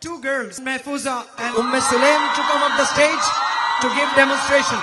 two girls, Mahfooza and Sulaim, to come up the stage to give demonstration.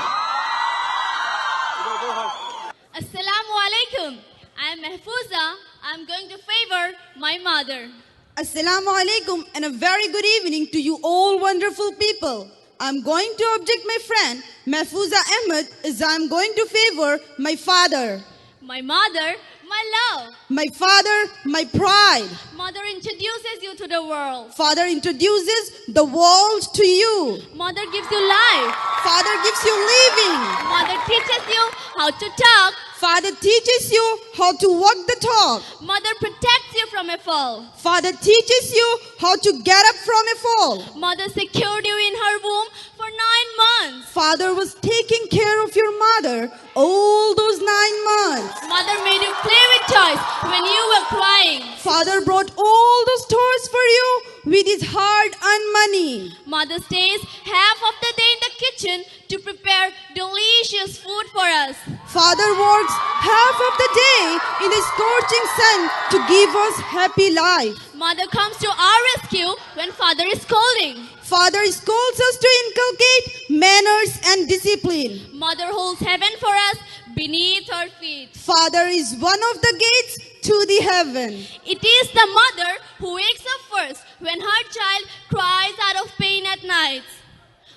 Assalamu alaikum. I am Mahfooza. I am going to favor my mother. Assalamu alaikum and a very good evening to you all wonderful people. I'm going to object my friend Mahfooza Ahmed as I'm going to favor my father. My mother, my love. My father, my pride. Mother introduces you to the world. Father introduces the world to you. Mother gives you life. Father gives you living. Mother teaches you how to talk. Father teaches you how to walk the talk. Mother protects you from a fall. Father teaches you how to get up from a fall. Mother secured you in her womb for 9 months. Father was taking care of your mother all those 9 months. Mother made you play with toys when you were crying. Father brought all those toys for you with his hard-earned money. Mother stays half of the day in the kitchen to prepare delicious food for us. Father works half of the day in the scorching sun to give us happy life. Mother comes to our rescue when father is scolding. Father scolds us to inculcate manners and discipline. Mother holds heaven for us beneath her feet. Father is one of the gates to the heaven. It is the mother who wakes up first when her child cries out of pain at night.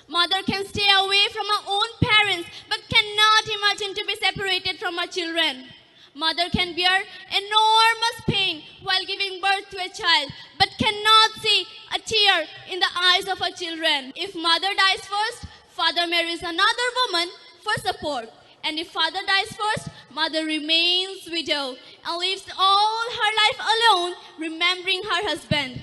Mother can stay away from her own parents but cannot imagine to be separated from her children. Mother can bear enormous pain while giving birth to a child but cannot see a tear in the eyes of her children. If mother dies first, father marries another woman for support. And if father dies first, mother remains widow and lives all her life alone, remembering her husband.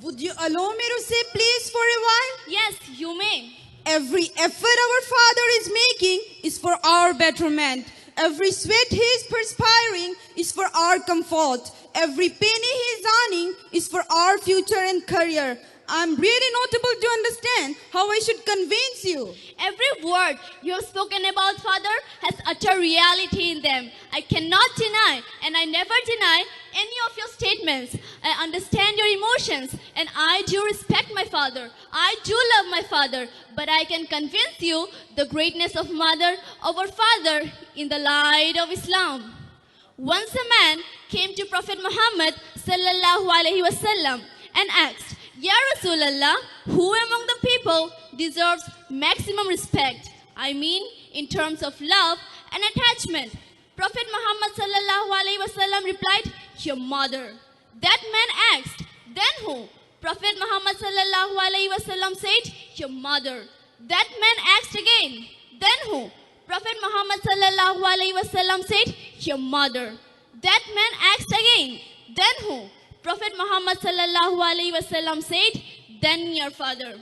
Would you allow me to say please for a while? Yes, you may. Every effort our Father is making is for our betterment. Every sweat he is perspiring is for our comfort. Every penny he is earning is for our future and career. I'm really not able to understand how I should convince you. Every word you have spoken about father has utter reality in them. I cannot deny and I never deny any of your statements. I understand your emotions and I do respect my father. I do love my father. But I can convince you the greatness of mother over father in the light of Islam. Once a man came to Prophet Muhammad sallallahu alaihi wasallam and asked, Ya Rasulallah, who among the people deserves maximum respect? I mean, in terms of love and attachment. Prophet Muhammad sallallahu alaihi wasallam replied, your mother. That man asked, then who? Prophet Muhammad sallallahu alaihi wasallam said, your mother. That man asked again, then who? Prophet Muhammad sallallahu alaihi wasallam said, your mother. That man asked again, then who? Prophet Muhammad sallallahu alaihi wasallam said, then your father.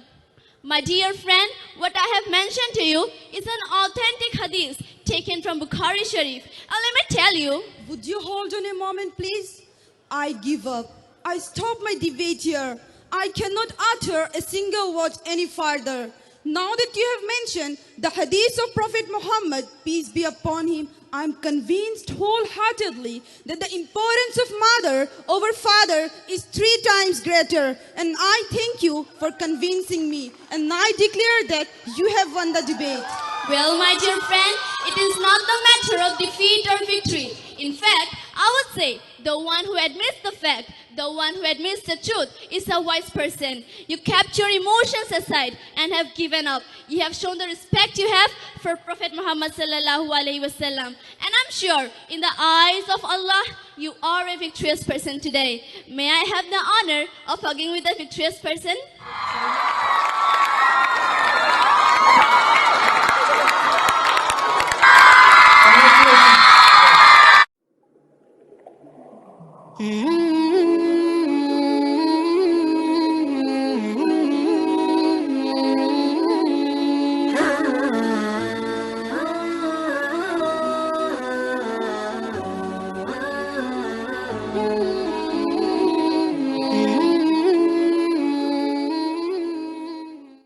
My dear friend, what I have mentioned to you is an authentic hadith taken from Bukhari Sharif. And let me tell you. Would you hold on a moment, please? I give up. I stop my debate here. I cannot utter a single word any further. Now that you have mentioned the hadith of Prophet Muhammad, peace be upon him, I am convinced wholeheartedly that the importance of mother over father is 3 times greater. And I thank you for convincing me. And I declare that you have won the debate. Well, my dear friend, it is not the matter of defeat or victory. In fact, I would say the one who admits the fact, the one who admits the truth is a wise person. You kept your emotions aside and have given up. You have shown the respect you have for Prophet Muhammad sallallahu alaihi wasallam. And I'm sure in the eyes of Allah, you are a victorious person today. May I have the honor of hugging with a victorious person?